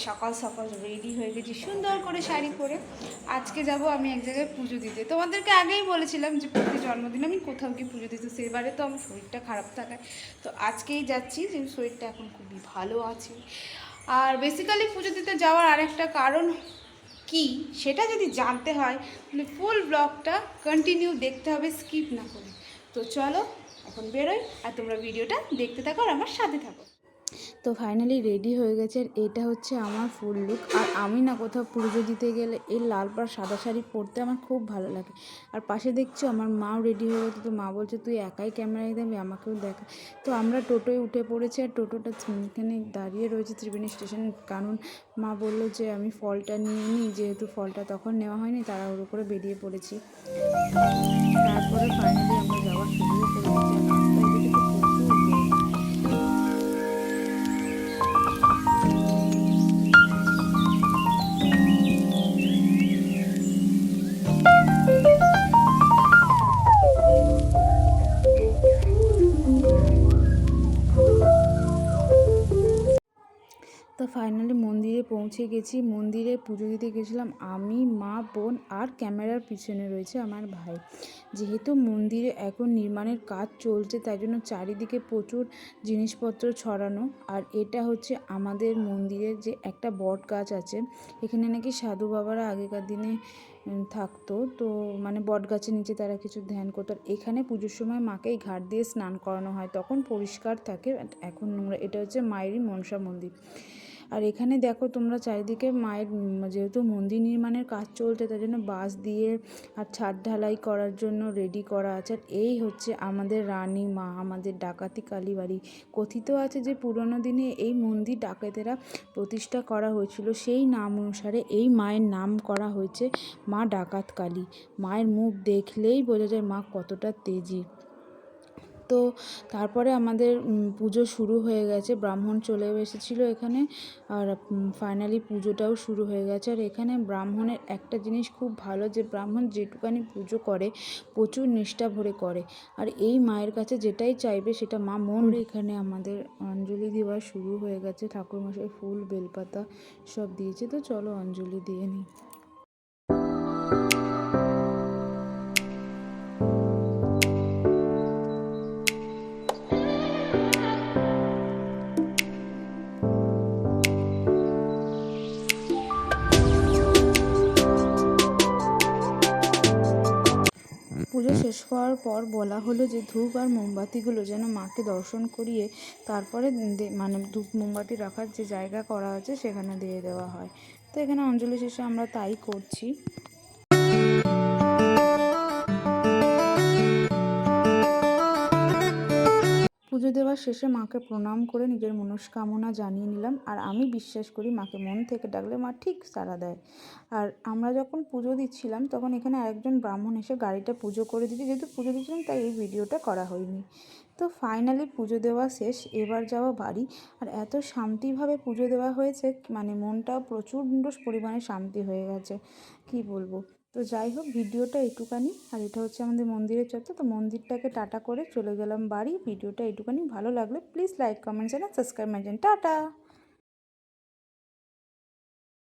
সকাল সকাল রেডি হয়ে গেছি সুন্দর করে শাড়ি পরে। আজকে যাব আমি এক জায়গায় পুজো দিতে। তোমাদেরকে আগেই বলেছিলাম যে প্রতি জন্মদিন আমি কোথাও গিয়ে পুজো দিতে, সেবারে তো আমার শরীরটা খারাপ থাকায় তো আজকেই যাচ্ছি, যে শরীরটা এখন খুবই ভালো আছে। আর বেসিক্যালি পুজো দিতে যাওয়ার আরেকটা কারণ কি সেটা যদি জানতে হয় তাহলে ফুল ব্লগটা কন্টিনিউ দেখতে হবে, স্কিপ না করে। তো চলো এখন বেরোই, আর তোমরা ভিডিওটা দেখতে থাকো আর আমার সাথে থাকো। তো ফাইনালি রেডি হয়ে গেছে, আর এটা হচ্ছে আমার ফুল লুক। আর আমি না কোথাও পুজো দিতে গেলে এই লাল পাড় সাদা শাড়ি পরতে আমার খুব ভালো লাগে। আর পাশে দেখছো আমার মাও রেডি হয়ে গেছে, তো মা বলছে তুই একাই ক্যামেরায় দেবে, আমাকেও দেখা। তো আমরা টোটোয় উঠে পড়েছি, আর টোটোটা এখানে দাঁড়িয়ে রয়েছে ত্রিবেণী স্টেশন। কারণ মা বললো যে আমি ফলটা নিয়ে নিই, যেহেতু ফলটা তখন নেওয়া হয়নি, তাড়াহুড়ো করে বেরিয়ে পড়েছি। তারপরে ফাইনালি আমরা যাওয়া শুরুও করে দিয়েছি। আর রাস্তায় দেখে তো প্রচুর তো ফাইনালি মন্দিরে পৌঁছে গেছি। মন্দিরে পুজো দিতে গেছিলাম আমি, মা, বোন, আর ক্যামেরার পিছনে রয়েছে আমার ভাই। যেহেতু মন্দিরে এখন নির্মাণের কাজ চলছে, তাই জন্য চারিদিকে প্রচুর জিনিসপত্র ছড়ানো। আর এটা হচ্ছে আমাদের মন্দিরের যে একটা বট গাছ আছে, এখানে নাকি সাধু বাবারা আগেকার দিনে থাকতো, তো মানে বট গাছের নিচে তারা কিছু ধ্যান করতো। আর এখানে পুজোর সময় মাকে এই ঘাট দিয়ে স্নান করানো হয়, তখন পরিষ্কার থাকে, এখন নোংরা। এটা হচ্ছে মায়েরই মনসা মন্দির। আর এখানে দেখো তোমরা চারিদিকে মায়ের, যেহেতু মন্দির নির্মাণের কাজ চলছে তাই জন্য বাঁশ দিয়ে আর ছাদ ঢালাই করার জন্য রেডি করা আছে। আর এই হচ্ছে আমাদের রানী মা, আমাদের ডাকাতি কালীবাড়ি। কথিত আছে যে পুরনো দিনে এই মন্দির ডাকাতেরা প্রতিষ্ঠা করা হয়েছিল, সেই নাম অনুসারে এই মায়ের নাম করা হয়েছে মা ডাকাত কালী। মায়ের মুখ দেখলেই বোঝা যায় মা কতটা তেজি। তো তারপরে আমাদের পুজো শুরু হয়ে গেছে, ব্রাহ্মণ চলে এসেছিলো এখানে। আর ফাইনালি পুজোটাও শুরু হয়ে গেছে। আর এখানে ব্রাহ্মণের একটা জিনিস খুব ভালো, যে ব্রাহ্মণ যেটুকানি পুজো করে প্রচুর নিষ্ঠা ভরে করে। আর এই মায়ের কাছে যেটাই চাইবে সেটা মা মন। এখানে আমাদের অঞ্জলি দেওয়া শুরু হয়ে গেছে, ঠাকুরমশাই ফুল বেলপাতা সব দিয়েছে। তো চলো অঞ্জলি দিয়ে নিই। পুজো শেষ হওয়ার পর বলা হলো যে ধূপ আর মোমবাতিগুলো যেন মাকে দর্শন করিয়ে তারপরে মানে ধূপ মোমবাতি রাখার যে জায়গা করা আছে সেখানে দিয়ে দেওয়া হয়। তো এখানে অঞ্জলি শেষে আমরা তাই করছি। পুজো দেওয়ার শেষে মাকে প্রণাম করে নিজের মনস্কামনা জানিয়ে নিলাম। আর আমি বিশ্বাস করি মাকে মন থেকে ডাকলে মা ঠিক সাড়া দেয়। আর আমরা যখন পুজো দিচ্ছিলাম তখন এখানে আরেকজন ব্রাহ্মণ এসে গাড়িটা পুজো করে দিচ্ছে, যেহেতু পুজো দিচ্ছিলাম তাই এই ভিডিওটা করা হয়নি। তো ফাইনালি পুজো দেওয়া শেষ, এবার যাওয়া বাড়ি। আর এত শান্তিভাবে পুজো দেওয়া হয়েছে, মানে মনটাও প্রচণ্ড পরিমাণে শান্তি হয়ে গেছে, কি বলবো। তো যাই হোক, ভিডিওটা এইটুকানি। আর এটা হচ্ছে আমাদের মন্দিরের চত্বর। তো মন্দিরটাকে টাটা করে চলে গেলাম বাড়ি। ভিডিওটা এইটুকানি। ভালো লাগলে please like, comments and subscribe my channel. Tata.